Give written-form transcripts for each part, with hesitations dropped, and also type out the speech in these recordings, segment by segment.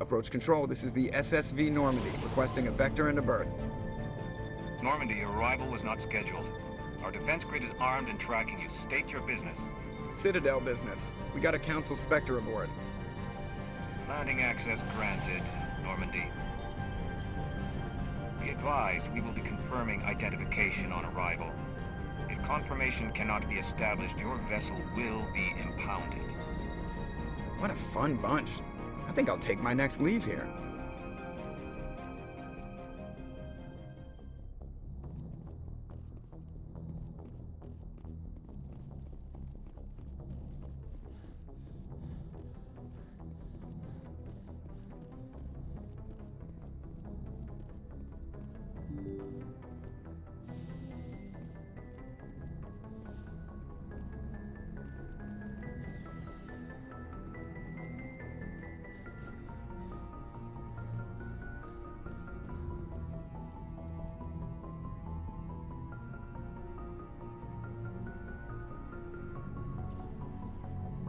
Approach control, this is the SSV Normandy, requesting a vector and a berth. Normandy, your arrival was not scheduled. Our defense grid is armed and tracking you. State your business. Citadel business. We got a Council Spectre aboard. Landing access granted, Normandy. Be advised, we will be confirming identification on arrival. If confirmation cannot be established, your vessel will be impounded. What a fun bunch. I think I'll take my next leave here.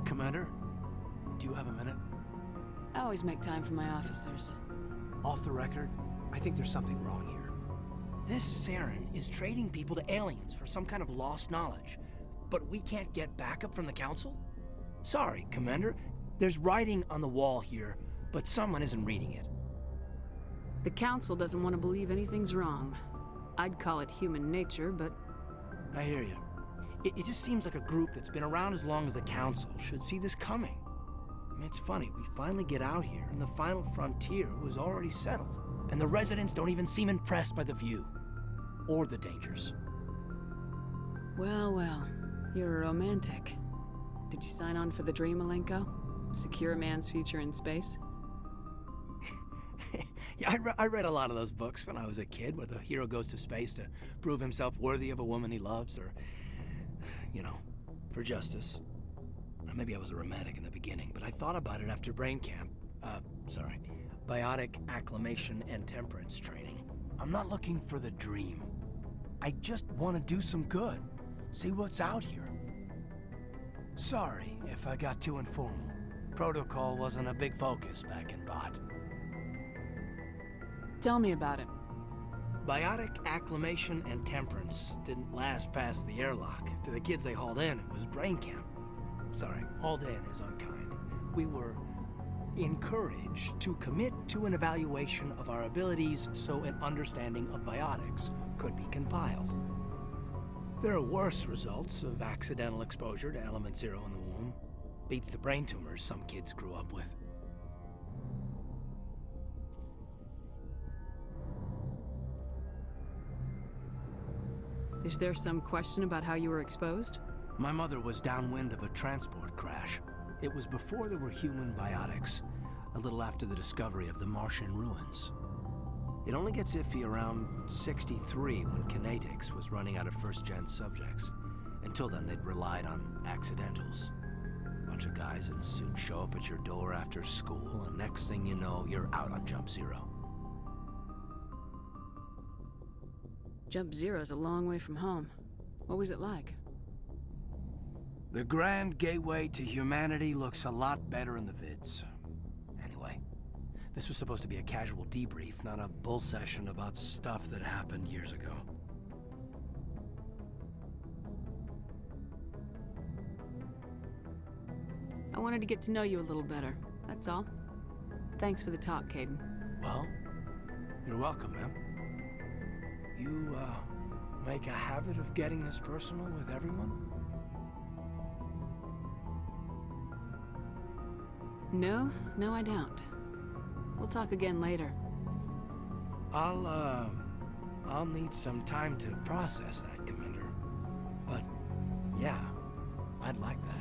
Commander, do you have a minute? I always make time for my officers. Off the record, I think there's something wrong here. This Saren is trading people to aliens for some kind of lost knowledge, but we can't get backup from the Council? Sorry, Commander. There's writing on the wall here, but someone isn't reading it. The Council doesn't want to believe anything's wrong. I'd call it human nature, but... I hear you. It just seems like a group that's been around as long as the Council should see this coming. I mean, it's funny, we finally get out here, and the final frontier was already settled. And the residents don't even seem impressed by the view. Or the dangers. Well, well. You're a romantic. Did you sign on for the dream, Malenko? Secure a man's future in space? Yeah, I read a lot of those books when I was a kid, where the hero goes to space to prove himself worthy of a woman he loves, or... you know, for justice. Or maybe I was a romantic in the beginning, but I thought about it after brain camp. Biotic acclimation and temperance training. I'm not looking for the dream. I just want to do some good. See what's out here. Sorry if I got too informal. Protocol wasn't a big focus back in Bot. Tell me about it. Biotic acclimation and temperance didn't last past the airlock. To the kids they hauled in, it was brain camp. Sorry, hauled in is unkind. We were encouraged to commit to an evaluation of our abilities so an understanding of biotics could be compiled. There are worse results of accidental exposure to Element Zero in the womb. Beats the brain tumors some kids grew up with. Is there some question about how you were exposed? My mother was downwind of a transport crash. It was before there were human biotics, a little after the discovery of the Martian ruins. It only gets iffy around 63 when Kinetics was running out of first-gen subjects. Until then, they'd relied on accidentals. A bunch of guys in suits show up at your door after school, and next thing you know, you're out on Jump Zero. Jump Zero's a long way from home. What was it like? The grand gateway to humanity looks a lot better in the vids. Anyway, this was supposed to be a casual debrief, not a bull session about stuff that happened years ago. I wanted to get to know you a little better, that's all. Thanks for the talk, Kaidan. Well, you're welcome, ma'am. You, make a habit of getting this personal with everyone? No, I don't. We'll talk again later. I'll need some time to process that, Commander. But, yeah, I'd like that.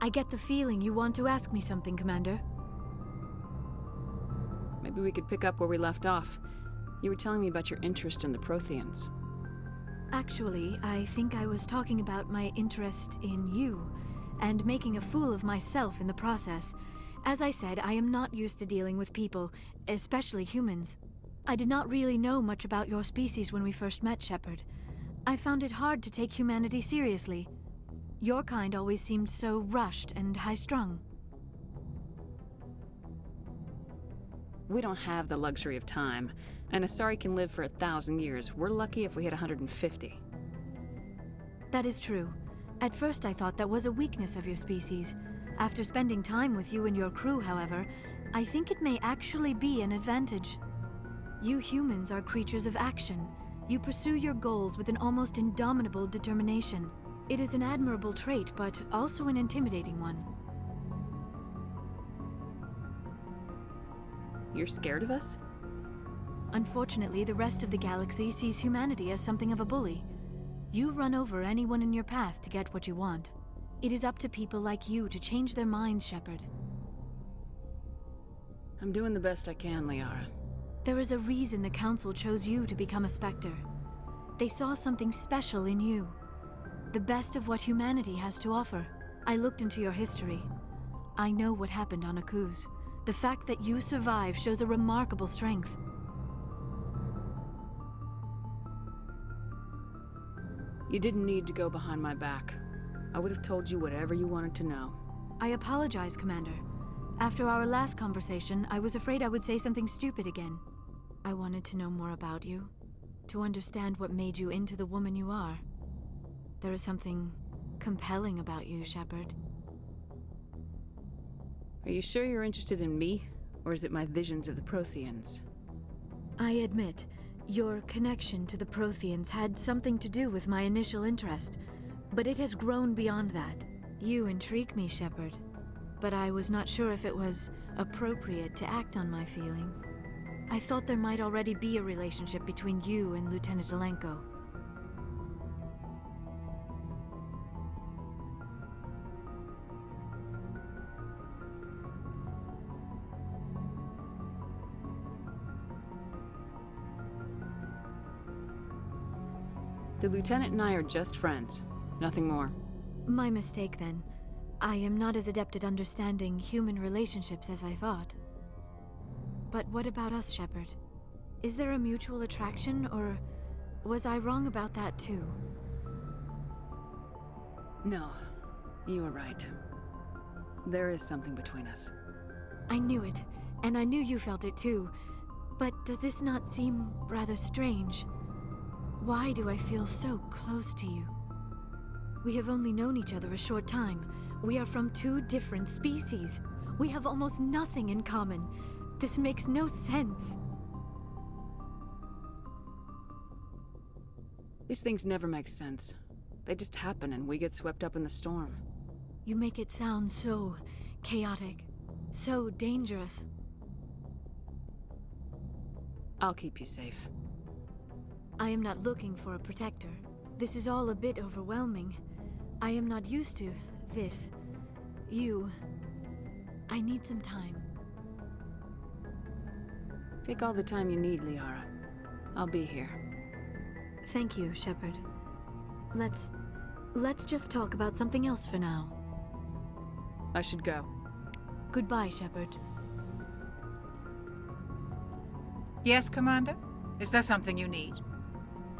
I get the feeling you want to ask me something, Commander. Maybe we could pick up where we left off. You were telling me about your interest in the Protheans. Actually, I think I was talking about my interest in you, and making a fool of myself in the process. As I said, I am not used to dealing with people, especially humans. I did not really know much about your species when we first met, Shepard. I found it hard to take humanity seriously. Your kind always seemed so rushed and high-strung. We don't have the luxury of time, and Asari can live for 1,000 years. We're lucky if we hit 150. That is true. At first I thought that was a weakness of your species. After spending time with you and your crew, however, I think it may actually be an advantage. You humans are creatures of action. You pursue your goals with an almost indomitable determination. It is an admirable trait, but also an intimidating one. You're scared of us? Unfortunately, the rest of the galaxy sees humanity as something of a bully. You run over anyone in your path to get what you want. It is up to people like you to change their minds, Shepard. I'm doing the best I can, Liara. There is a reason the Council chose you to become a Spectre. They saw something special in you. The best of what humanity has to offer. I looked into your history. I know what happened on Akuz. The fact that you survived shows a remarkable strength. You didn't need to go behind my back. I would have told you whatever you wanted to know. I apologize, Commander. After our last conversation, I was afraid I would say something stupid again. I wanted to know more about you, to understand what made you into the woman you are. There is something compelling about you, Shepard. Are you sure you're interested in me, or is it my visions of the Protheans? I admit, your connection to the Protheans had something to do with my initial interest, but it has grown beyond that. You intrigue me, Shepard, but I was not sure if it was appropriate to act on my feelings. I thought there might already be a relationship between you and Lieutenant Alenko. The Lieutenant and I are just friends. Nothing more. My mistake, then. I am not as adept at understanding human relationships as I thought. But what about us, Shepard? Is there a mutual attraction, or was I wrong about that too? No, you were right. There is something between us. I knew it, and I knew you felt it too. But does this not seem rather strange? Why do I feel so close to you? We have only known each other a short time. We are from two different species. We have almost nothing in common. This makes no sense. These things never make sense. They just happen and we get swept up in the storm. You make it sound so chaotic, so dangerous. I'll keep you safe. I am not looking for a protector. This is all a bit overwhelming. I am not used to this. You. I need some time. Take all the time you need, Liara. I'll be here. Thank you, Shepard. Let's just talk about something else for now. I should go. Goodbye, Shepard. Yes, Commander? Is there something you need?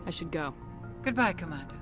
I should go. Goodbye, Commander.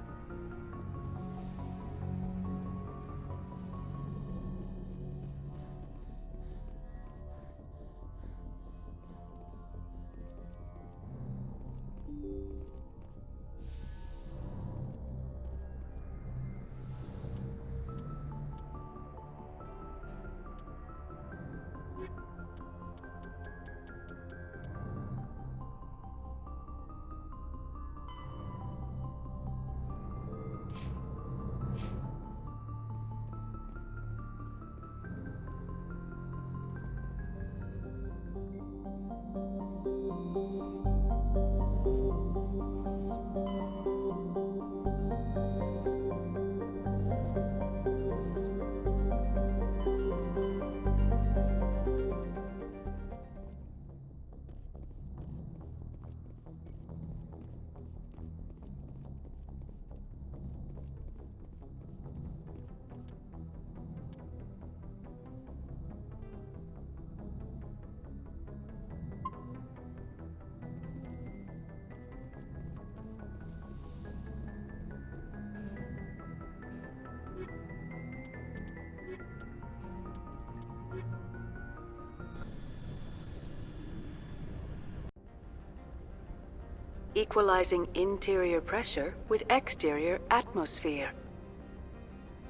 equalizing interior pressure with exterior atmosphere.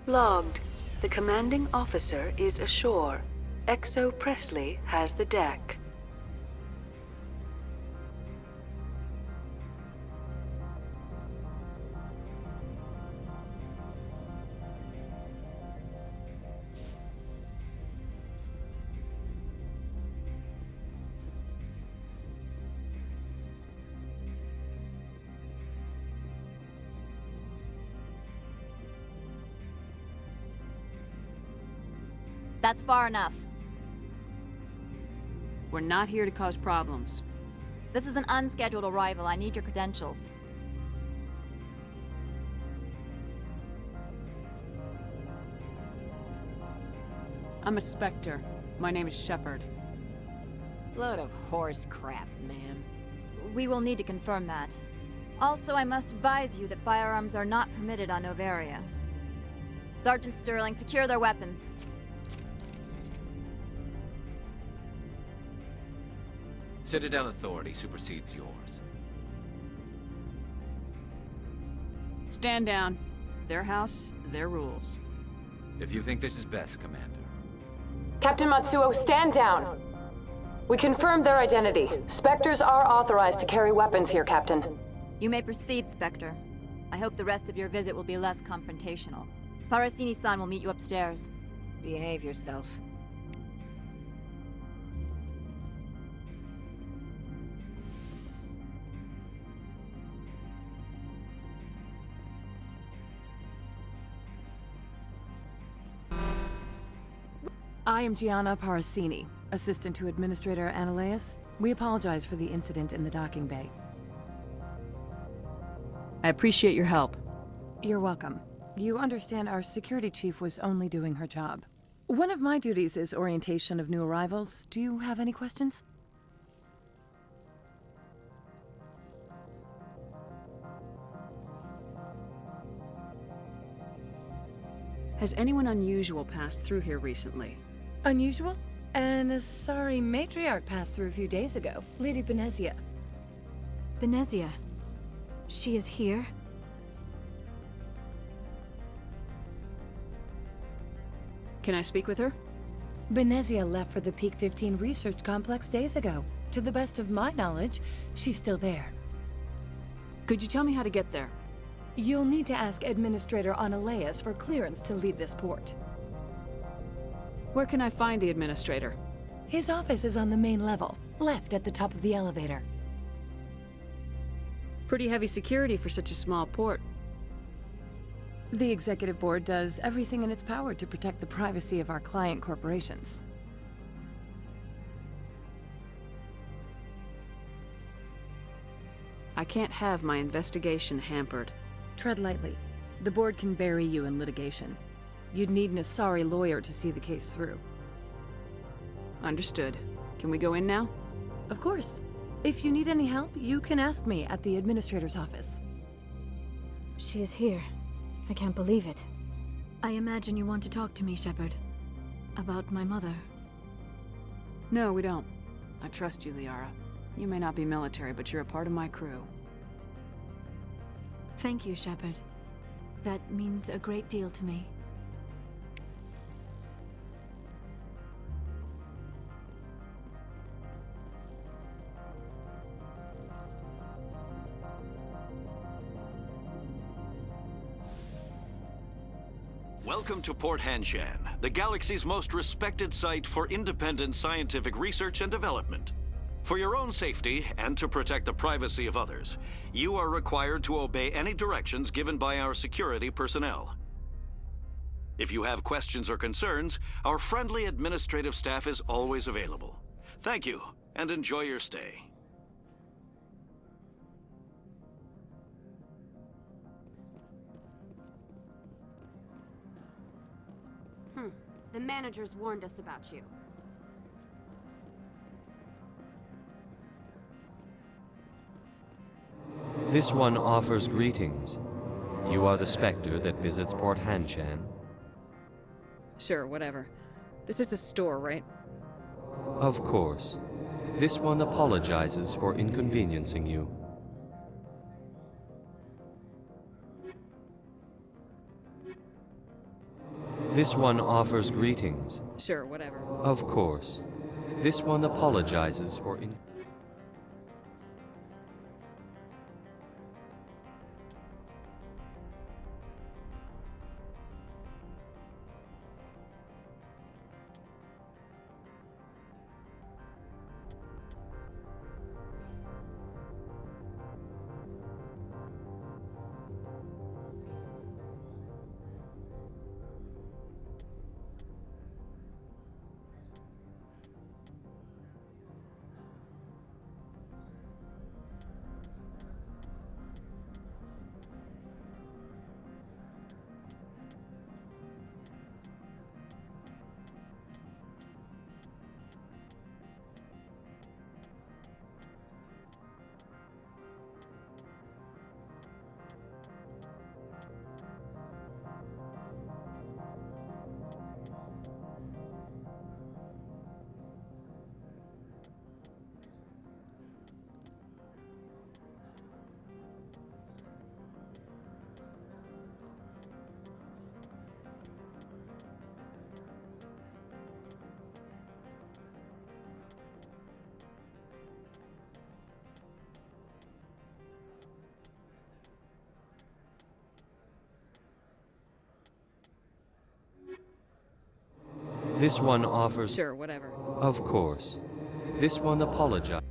Logged. The commanding officer is ashore. Exo Presley has the deck. That's far enough. We're not here to cause problems. This is an unscheduled arrival. I need your credentials. I'm a Spectre. My name is Shepard. Load of horse crap, man. We will need to confirm that. Also, I must advise you that firearms are not permitted on Noveria. Sergeant Sterling, secure their weapons. Citadel authority supersedes yours. Stand down. Their house, their rules. If you think this is best, Commander. Captain Matsuo, stand down! We confirmed their identity. Spectres are authorized to carry weapons here, Captain. You may proceed, Spectre. I hope the rest of your visit will be less confrontational. Parasini-san will meet you upstairs. Behave yourself. I am Gianna Parasini, assistant to Administrator Ananias. We apologize for the incident in the docking bay. I appreciate your help. You're welcome. You understand our security chief was only doing her job. One of my duties is orientation of new arrivals. Do you have any questions? Has anyone unusual passed through here recently? Unusual? And a sorry matriarch passed through a few days ago. Lady Benezia. Benezia. She is here? Can I speak with her? Benezia left for the Peak 15 research complex days ago. To the best of my knowledge, she's still there. Could you tell me how to get there? You'll need to ask Administrator Ananias for clearance to leave this port. Where can I find the administrator? His office is on the main level, left at the top of the elevator. Pretty heavy security for such a small port. The Executive Board does everything in its power to protect the privacy of our client corporations. I can't have my investigation hampered. Tread lightly. The Board can bury you in litigation. You'd need an Asari lawyer to see the case through. Understood. Can we go in now? Of course. If you need any help, you can ask me at the Administrator's office. She is here. I can't believe it. I imagine you want to talk to me, Shepard. About my mother. No, we don't. I trust you, Liara. You may not be military, but you're a part of my crew. Thank you, Shepard. That means a great deal to me. Welcome to Port Hanshan, the galaxy's most respected site for independent scientific research and development. For your own safety and to protect the privacy of others, you are required to obey any directions given by our security personnel. If you have questions or concerns, our friendly administrative staff is always available. Thank you, and enjoy your stay. The managers warned us about you. This one offers greetings. You are the Spectre that visits Port Hanshan? Sure, whatever. This is a store, right? Of course. This one apologizes for inconveniencing you. This one offers greetings. Sure, whatever. Of course. This one apologizes for This one offers... Sure, whatever. Of course. This one apologizes.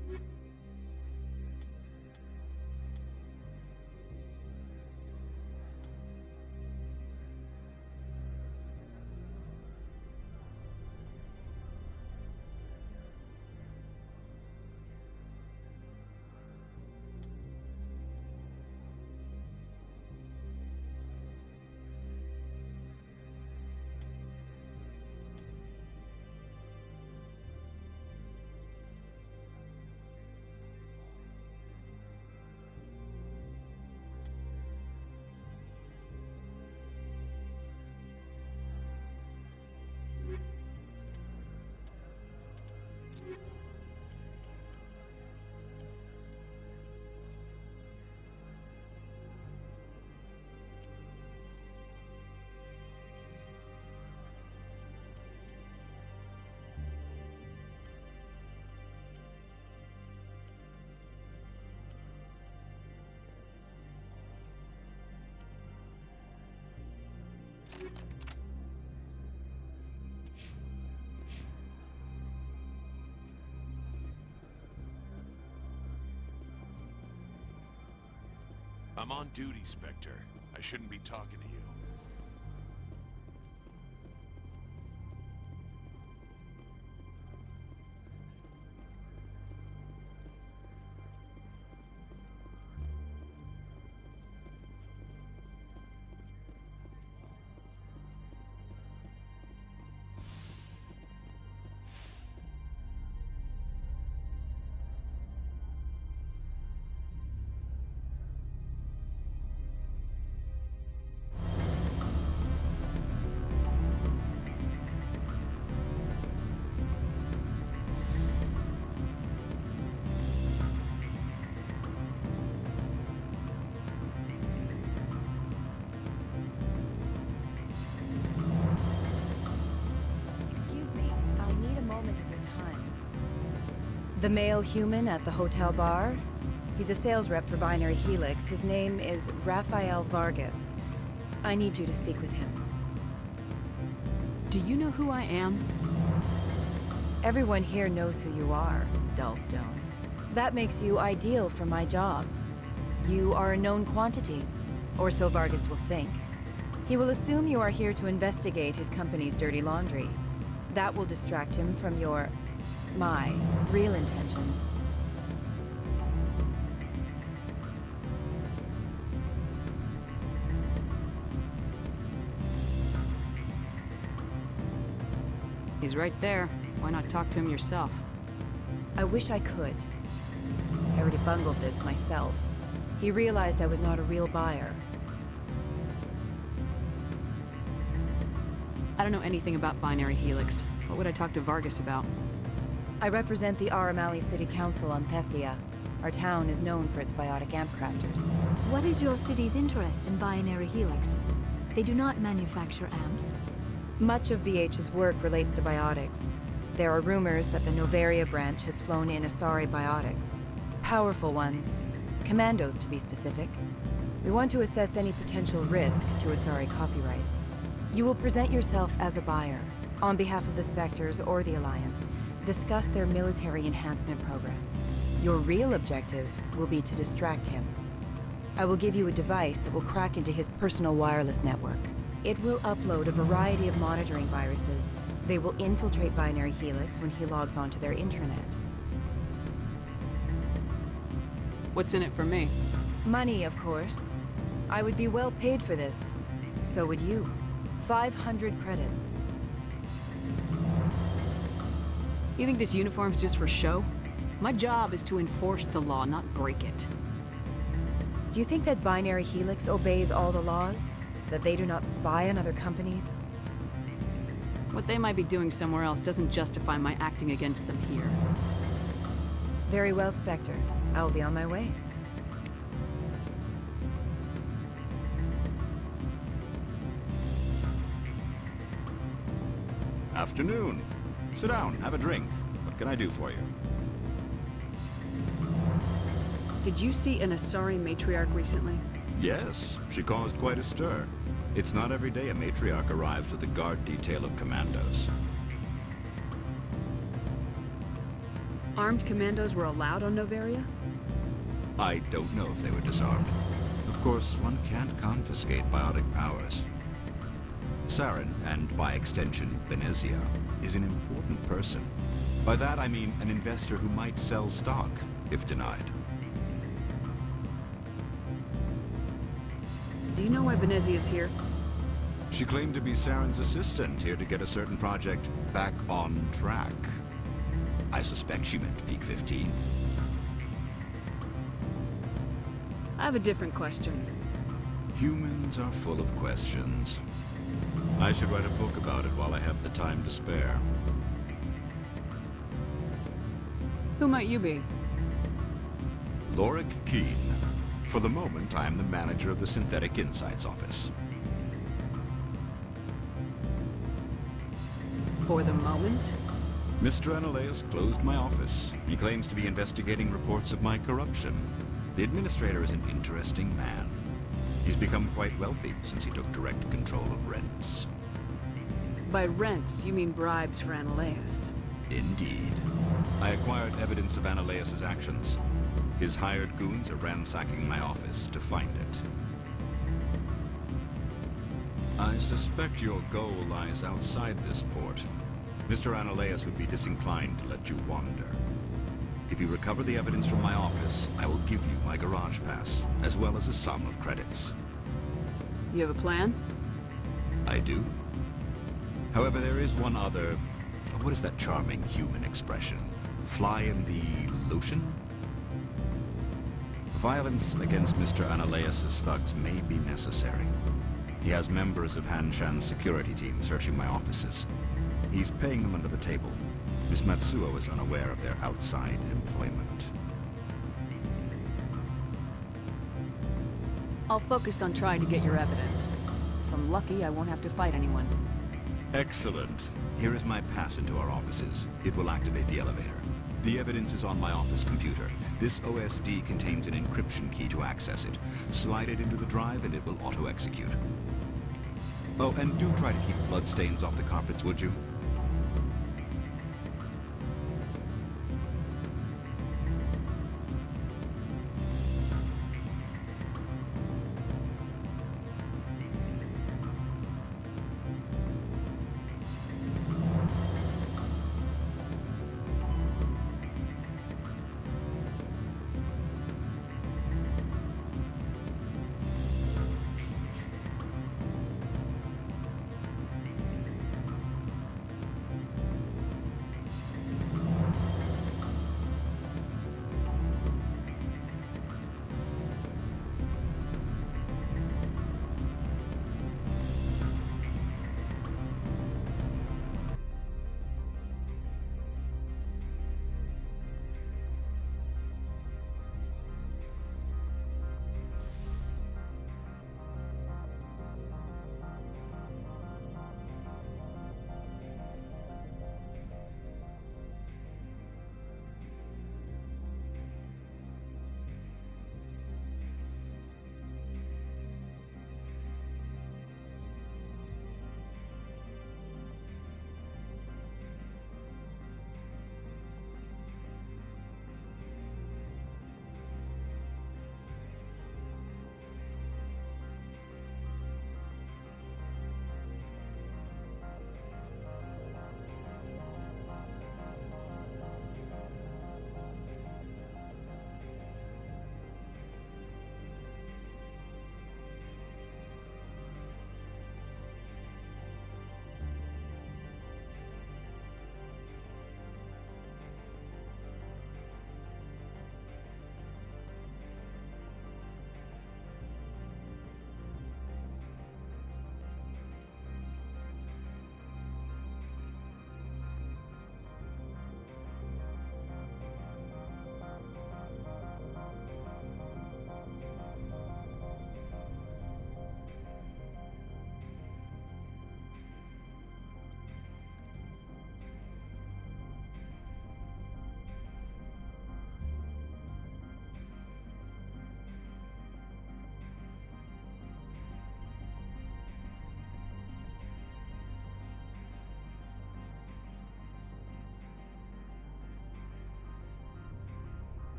I'm on duty, Spectre. I shouldn't be talking to you. The male human at the hotel bar? He's a sales rep for Binary Helix. His name is Rafael Vargas. I need you to speak with him. Do you know who I am? Everyone here knows who you are, Dullstone. That makes you ideal for my job. You are a known quantity, or so Vargas will think. He will assume you are here to investigate his company's dirty laundry. That will distract him from my real intentions. He's right there. Why not talk to him yourself? I wish I could. I already bungled this myself. He realized I was not a real buyer. I don't know anything about Binary Helix. What would I talk to Vargas about? I represent the Aramali City Council on Thessia. Our town is known for its biotic amp crafters. What is your city's interest in Binary Helix? They do not manufacture amps. Much of BH's work relates to biotics. There are rumors that the Noveria branch has flown in Asari biotics. Powerful ones. Commandos, to be specific. We want to assess any potential risk to Asari copyrights. You will present yourself as a buyer, on behalf of the Spectres or the Alliance, discuss their military enhancement programs. Your real objective will be to distract him. I will give you a device that will crack into his personal wireless network. It will upload a variety of monitoring viruses. They will infiltrate Binary Helix when he logs onto their intranet. What's in it for me? Money, of course. I would be well paid for this. So would you. 500 credits. You think this uniform's just for show? My job is to enforce the law, not break it. Do you think that Binary Helix obeys all the laws? That they do not spy on other companies? What they might be doing somewhere else doesn't justify my acting against them here. Very well, Spectre. I'll be on my way. Afternoon. Sit down, have a drink. What can I do for you? Did you see an Asari matriarch recently? Yes, she caused quite a stir. It's not every day a matriarch arrives with a guard detail of commandos. Armed commandos were allowed on Noveria? I don't know if they were disarmed. Of course, one can't confiscate biotic powers. Saren, and by extension, Benezia, is an important person. By that I mean an investor who might sell stock, if denied. Do you know why Benezia's here? She claimed to be Saren's assistant, here to get a certain project back on track. I suspect she meant Peak 15. I have a different question. Humans are full of questions. I should write a book about it while I have the time to spare. Who might you be? Lorik Keen. For the moment, I am the manager of the Synthetic Insights Office. For the moment? Mr. Analeas closed my office. He claims to be investigating reports of my corruption. The administrator is an interesting man. He's become quite wealthy since he took direct control of rents. By rents, you mean bribes for Analeas? Indeed. I acquired evidence of Analeas' actions. His hired goons are ransacking my office to find it. I suspect your goal lies outside this port. Mr. Analeas would be disinclined to let you wander. If you recover the evidence from my office, I will give you my garage pass, as well as a sum of credits. You have a plan? I do. However, there is one other... What is that charming human expression? Fly in the lotion? Violence against Mr. Analeas' thugs may be necessary. He has members of Hanshan's security team searching my offices. He's paying them under the table. Miss Matsuo is unaware of their outside employment. I'll focus on trying to get your evidence. If I'm lucky, I won't have to fight anyone. Excellent. Here is my pass into our offices. It will activate the elevator. The evidence is on my office computer. This OSD contains an encryption key to access it. Slide it into the drive and it will auto-execute. Oh, and do try to keep bloodstains off the carpets, would you?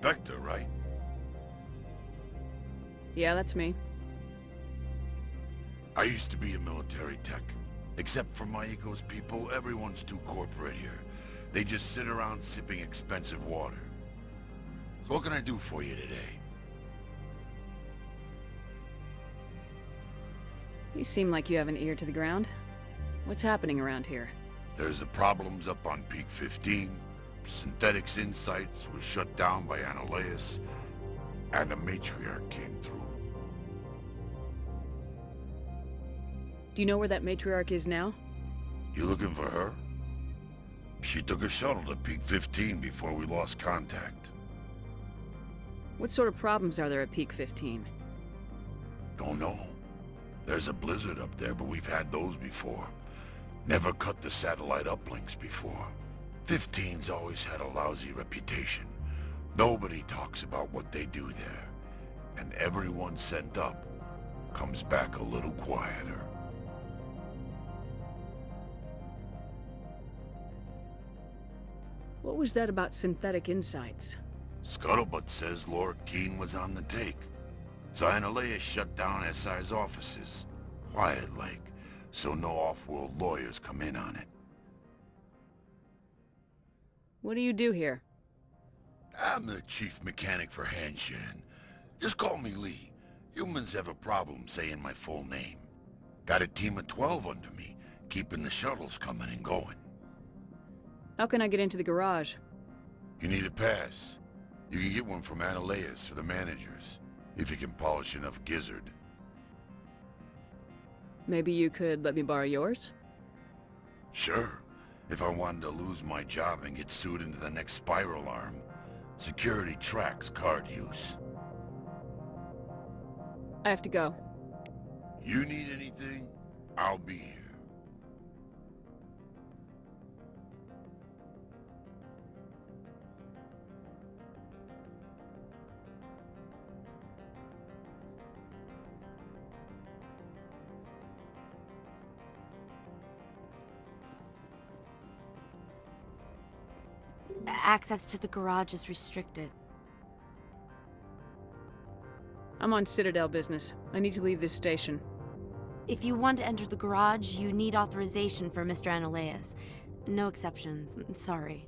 Spectre, right? Yeah, that's me. I used to be a military tech. Except for my ego's people, everyone's too corporate here. They just sit around sipping expensive water. So what can I do for you today? You seem like you have an ear to the ground. What's happening around here? There's the problems up on Peak 15. Synthetics Insights was shut down by Analeus. And the Matriarch came through. Do you know where that matriarch is now? You looking for her? She took a shuttle to Peak 15 before we lost contact. What sort of problems are there at Peak 15? Don't know. There's a blizzard up there, but we've had those before. Never cut the satellite uplinks before. 15's always had a lousy reputation. Nobody talks about what they do there. And everyone sent up comes back a little quieter. What was that about Synthetic Insights? Scuttlebutt says Laura Keene was on the take. So Analeus shut down SI's offices. Quiet-like, so no off-world lawyers come in on it. What do you do here? I'm the chief mechanic for Hanshan. Just call me Lee. Humans have a problem saying my full name. Got a team of 12 under me, keeping the shuttles coming and going. How can I get into the garage? You need a pass. You can get one from Analeus or the managers, if you can polish enough gizzard. Maybe you could let me borrow yours? Sure. If I wanted to lose my job and get sued into the next spiral arm, security tracks card use. I have to go. You need anything, I'll be here. Access to the garage is restricted. I'm on Citadel business. I need to leave this station. If you want to enter the garage, you need authorization for Mr. Analeus. No exceptions. I'm sorry.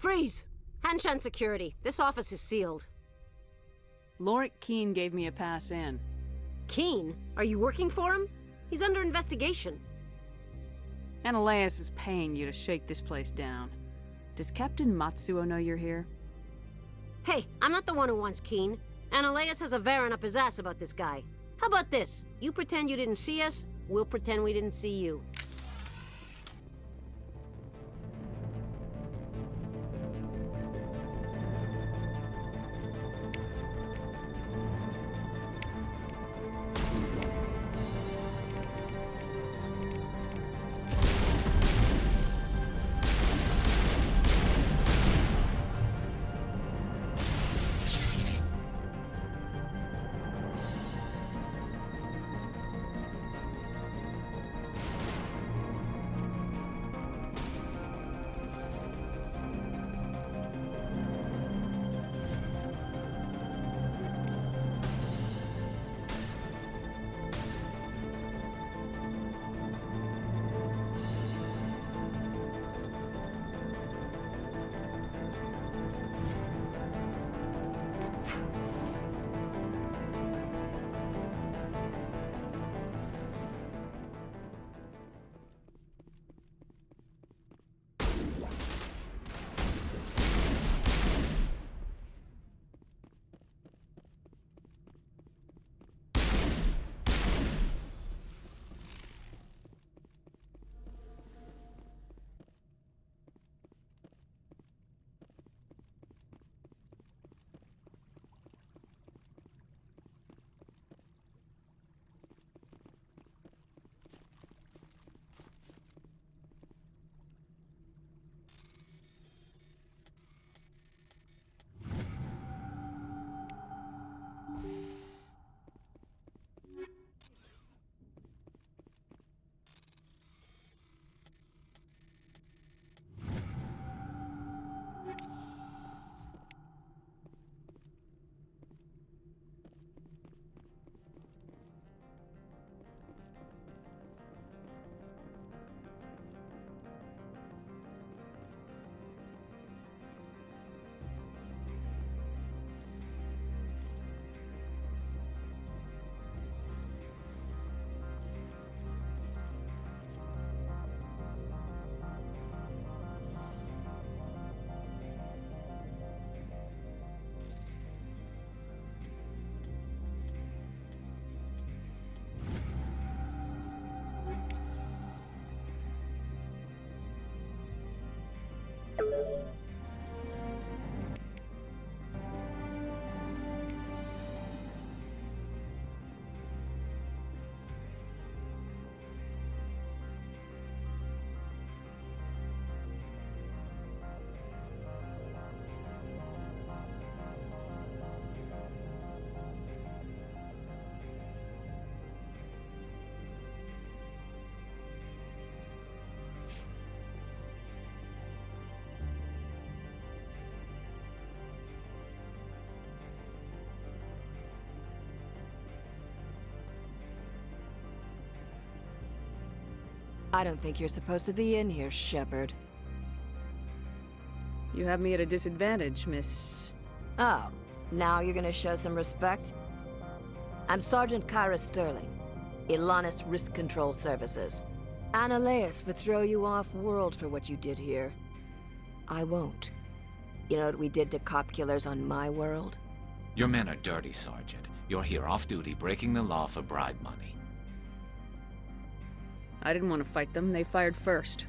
Freeze! Hanshan security. This office is sealed. Lorik Keene gave me a pass in. Keene? Are you working for him? He's under investigation. Analeus is paying you to shake this place down. Does Captain Matsuo know you're here? Hey, I'm not the one who wants Keene. Analeus has a Varen up his ass about this guy. How about this? You pretend you didn't see us, we'll pretend we didn't see you. I don't think you're supposed to be in here, Shepard. You have me at a disadvantage, Miss... Oh, now you're gonna show some respect? I'm Sergeant Kyra Sterling, Ilanis Risk Control Services. Analeas would throw you off-world for what you did here. I won't. You know what we did to cop killers on my world? Your men are dirty, Sergeant. You're here off-duty, breaking the law for bribe money. I didn't want to fight them. They fired first.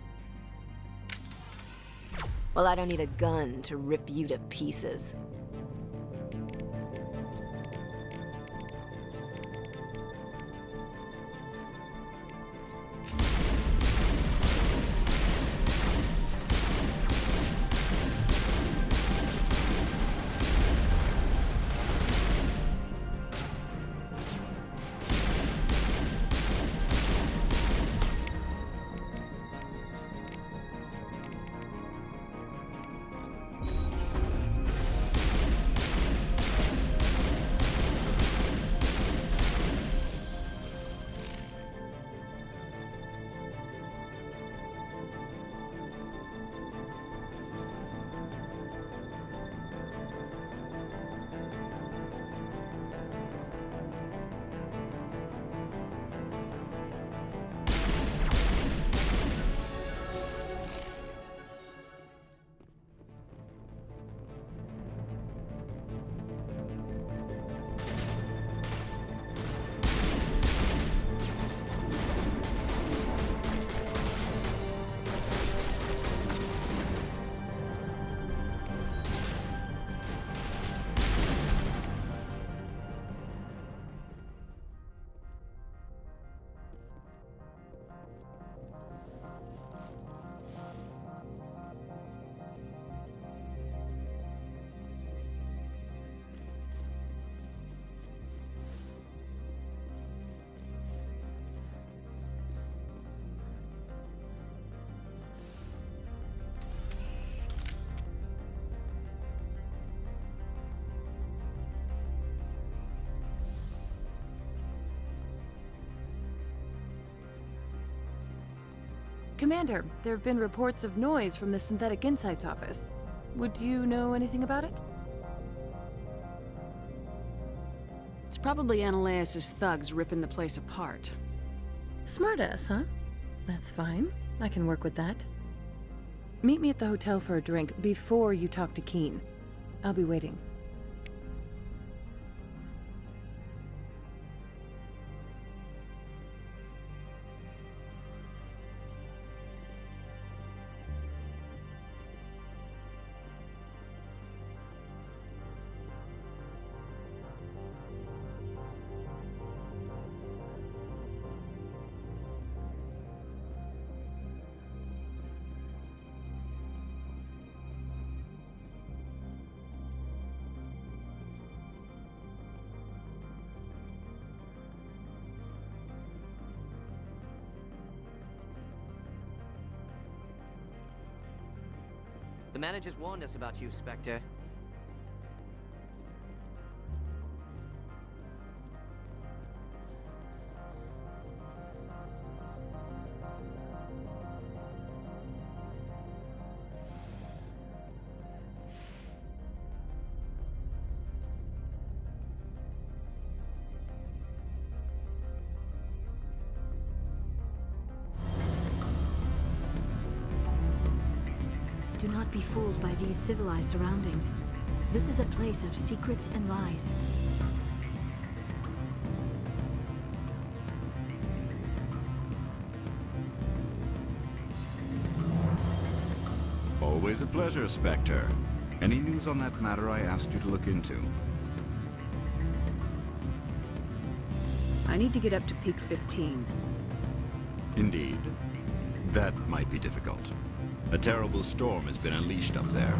Well, I don't need a gun to rip you to pieces. Commander, there have been reports of noise from the Synthetic Insights office. Would you know anything about it? It's probably Analeas' thugs ripping the place apart. Smartass, huh? That's fine. I can work with that. Meet me at the hotel for a drink before you talk to Keen. I'll be waiting. The managers warned us about you, Spectre. Do not be fooled by these civilized surroundings. This is a place of secrets and lies. Always a pleasure, Spectre. Any news on that matter I asked you to look into? I need to get up to peak 15. Indeed. That might be difficult. A terrible storm has been unleashed up there.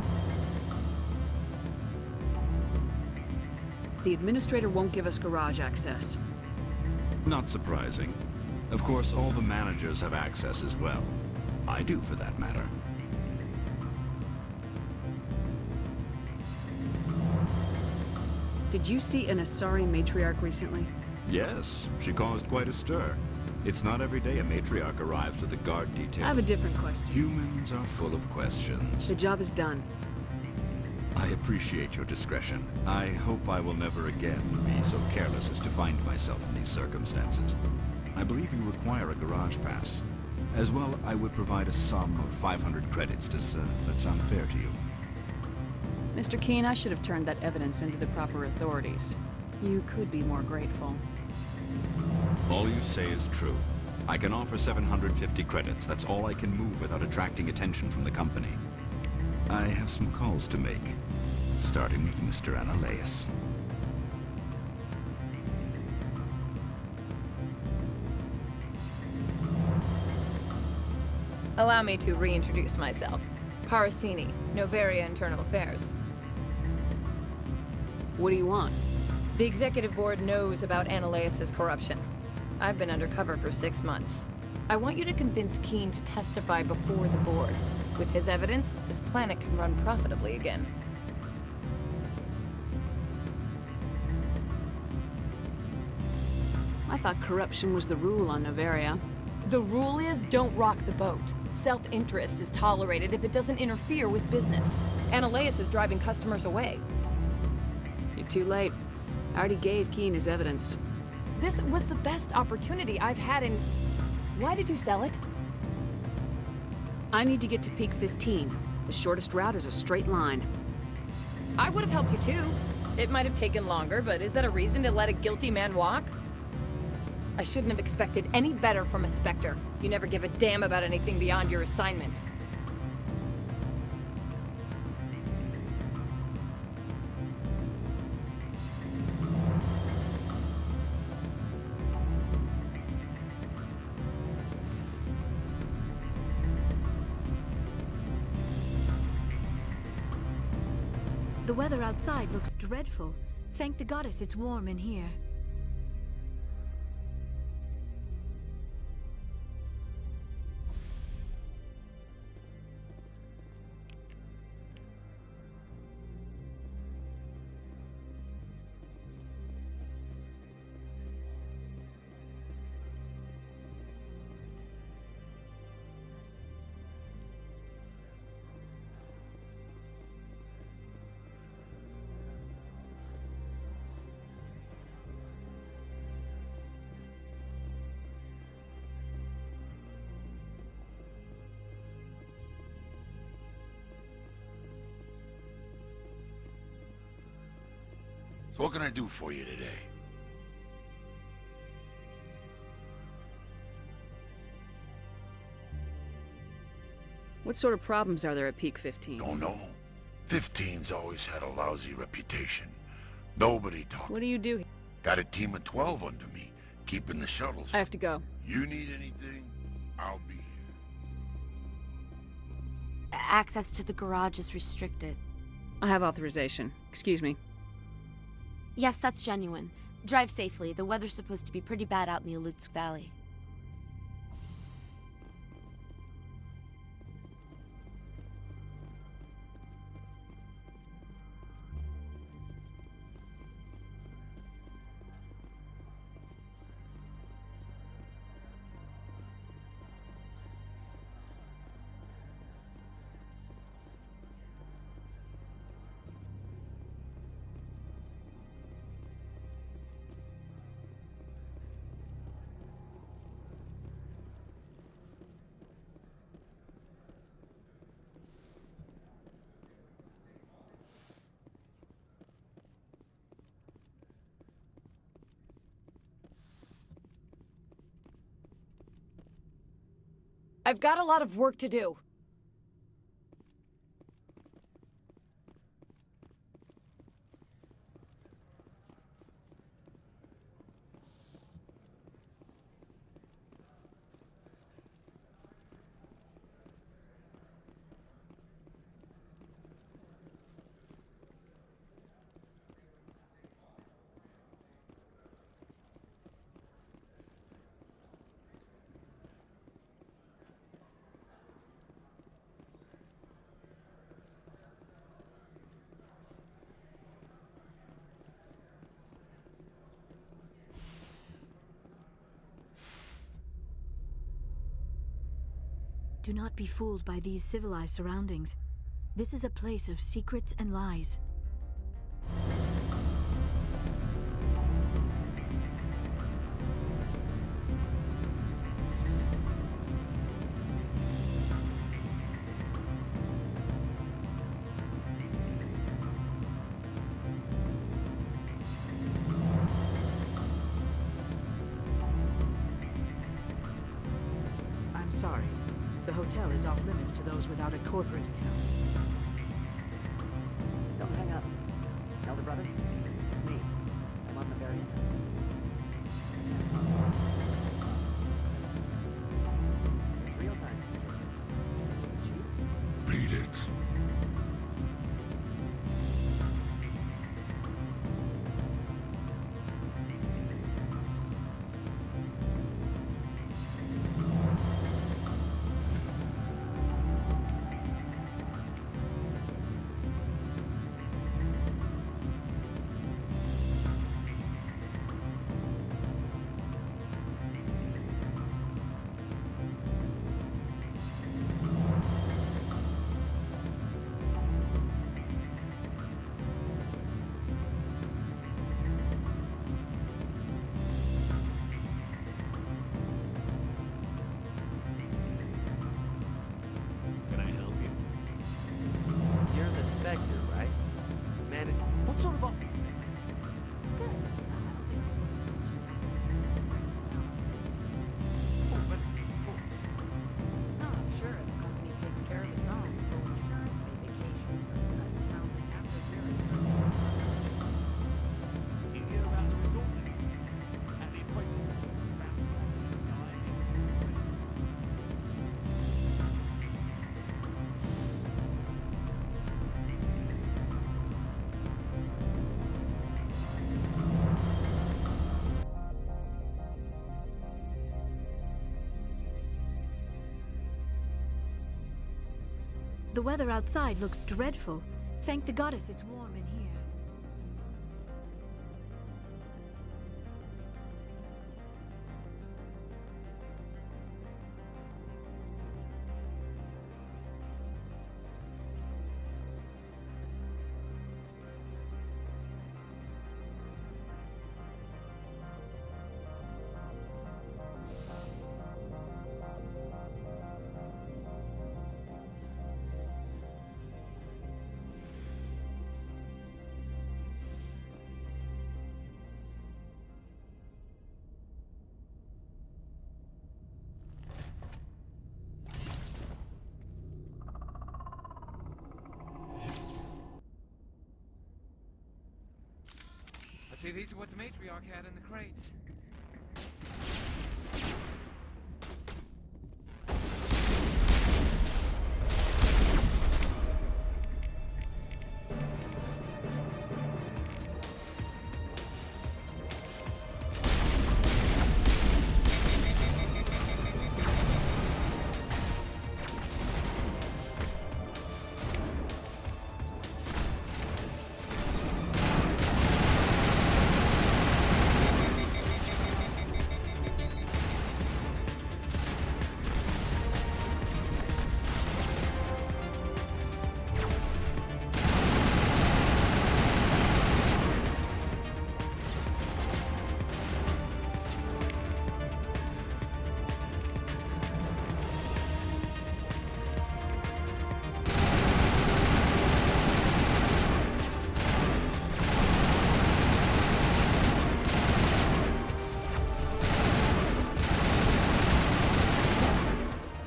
The Administrator won't give us garage access. Not surprising. Of course, all the managers have access as well. I do, for that matter. Did you see an Asari matriarch recently? Yes, she caused quite a stir. It's not every day a matriarch arrives with a guard detail. I have a different question. Humans are full of questions. The job is done. I appreciate your discretion. I hope I will never again be so careless as to find myself in these circumstances. I believe you require a garage pass. As well, I would provide a sum of 500 credits. Does that sound fair to you? Mr. Keene, I should have turned that evidence into the proper authorities. You could be more grateful. All you say is true. I can offer 750 credits. That's all I can move without attracting attention from the company. I have some calls to make, starting with Mr. Analeus. Allow me to reintroduce myself. Parasini, Noveria Internal Affairs. What do you want? The Executive Board knows about Analeus' corruption. I've been undercover for 6 months. I want you to convince Keene to testify before the Board. With his evidence, this planet can run profitably again. I thought corruption was the rule on Noveria. The rule is, don't rock the boat. Self-interest is tolerated if it doesn't interfere with business. Analeus is driving customers away. You're too late. I already gave Keene his evidence. This was the best opportunity I've had in... Why did you sell it? I need to get to peak 15. The shortest route is a straight line. I would have helped you too. It might have taken longer, but is that a reason to let a guilty man walk? I shouldn't have expected any better from a Spectre. You never give a damn about anything beyond your assignment. The weather outside looks dreadful. Thank the goddess it's warm in here. So what can I do for you today? What sort of problems are there at peak 15? Don't know. 15's always had a lousy reputation. Nobody talks. What do you do? Got a team of 12 under me, keeping the shuttles. I have to go. You need anything? I'll be here. Access to the garage is restricted. I have authorization. Excuse me. Yes, that's genuine. Drive safely. The weather's supposed to be pretty bad out in the Alutsk Valley. I've got a lot of work to do. Do not be fooled by these civilized surroundings. This is a place of secrets and lies. I'm sorry. The hotel is off limits to those without a corporate account. Don't hang up. Elder brother, it's me. I'm on the very end. It's real time. Beat it. Can I help you? You're the Spectre, right? Man, what sort of office? Full benefits, of course. No, I'm sure the company takes care of its own. Full insurance, paid vacation, subsidized housing after clearance. You hear about the resort now? At the equator. Bounce The weather outside looks dreadful. Thank the goddess it's warm in here. I see these are what the matriarch had in the crates.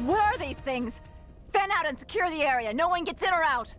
What are these things? Fan out and secure the area. No one gets in or out.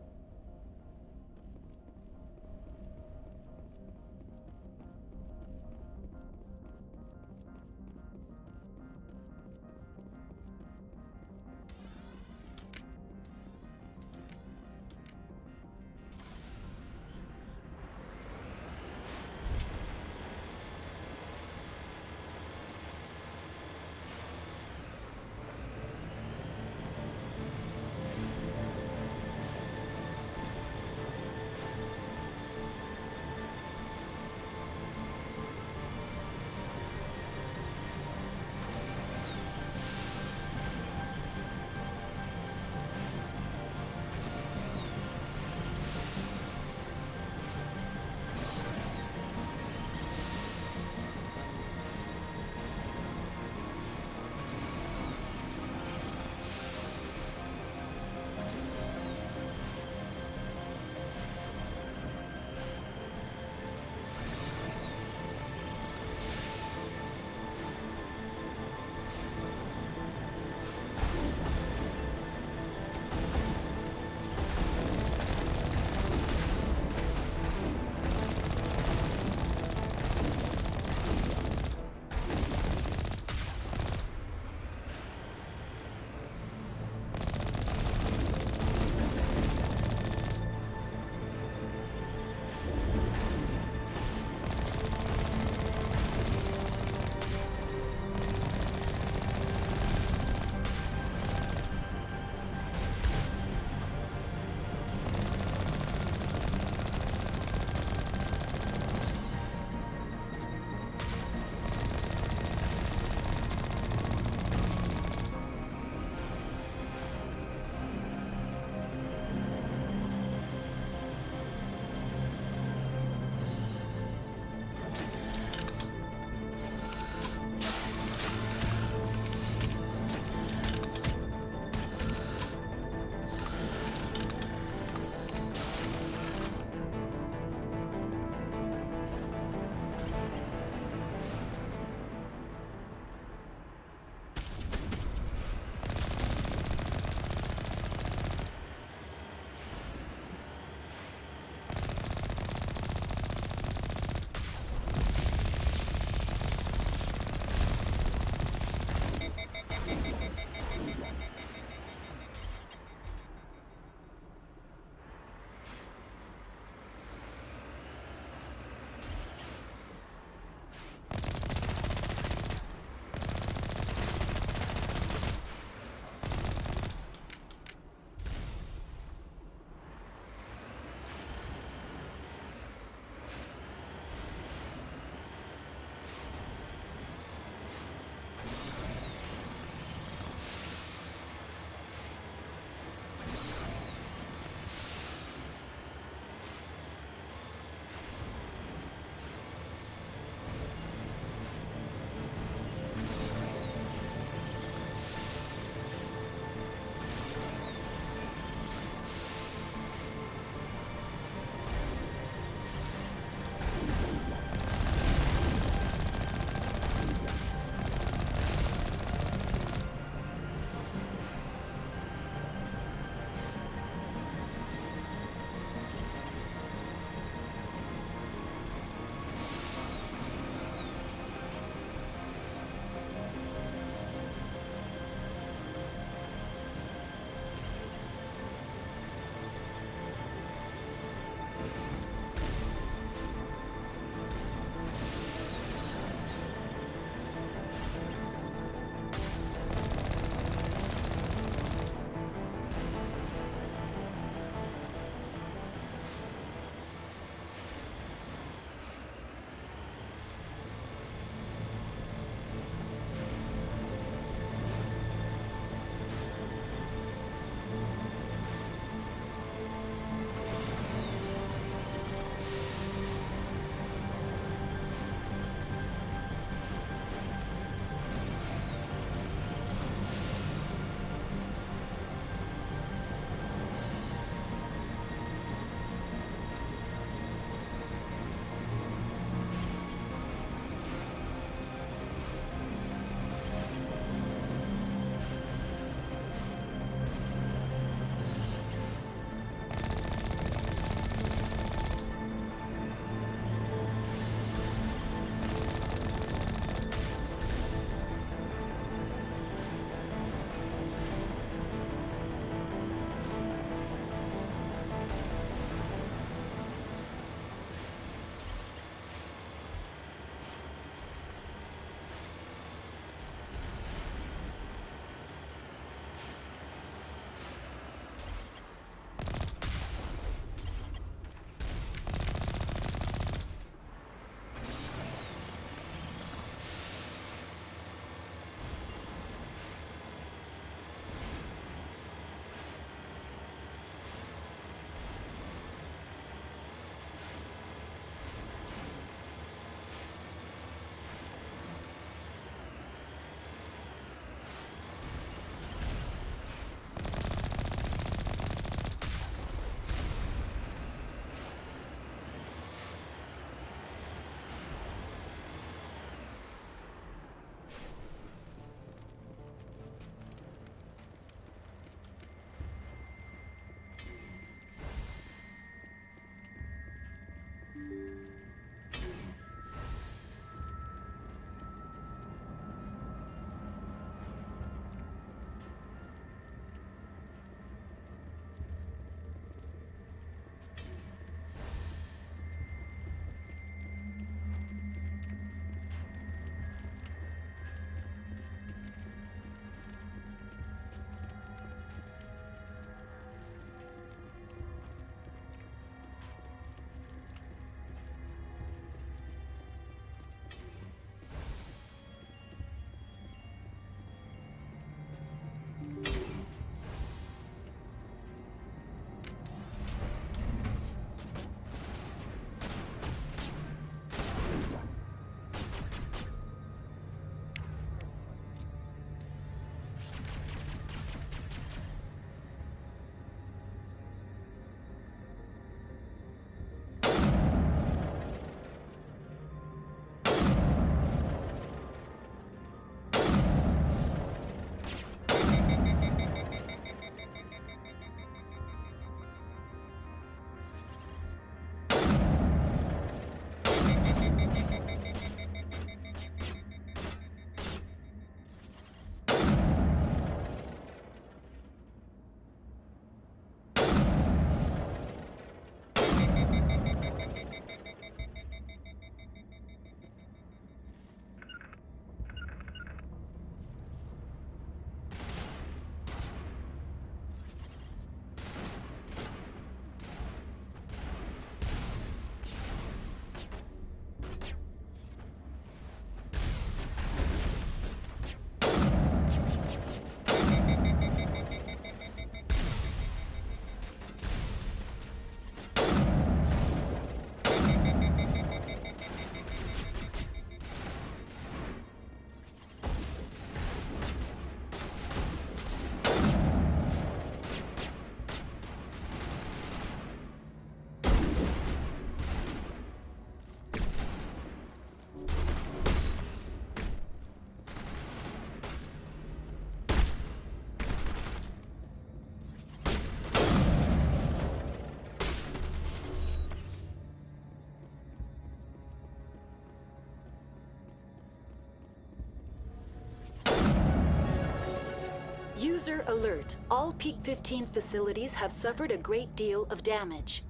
User alert. All Peak 15 facilities have suffered a great deal of damage.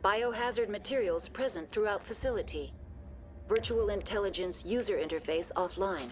Biohazard materials present throughout facility. Virtual intelligence user interface offline.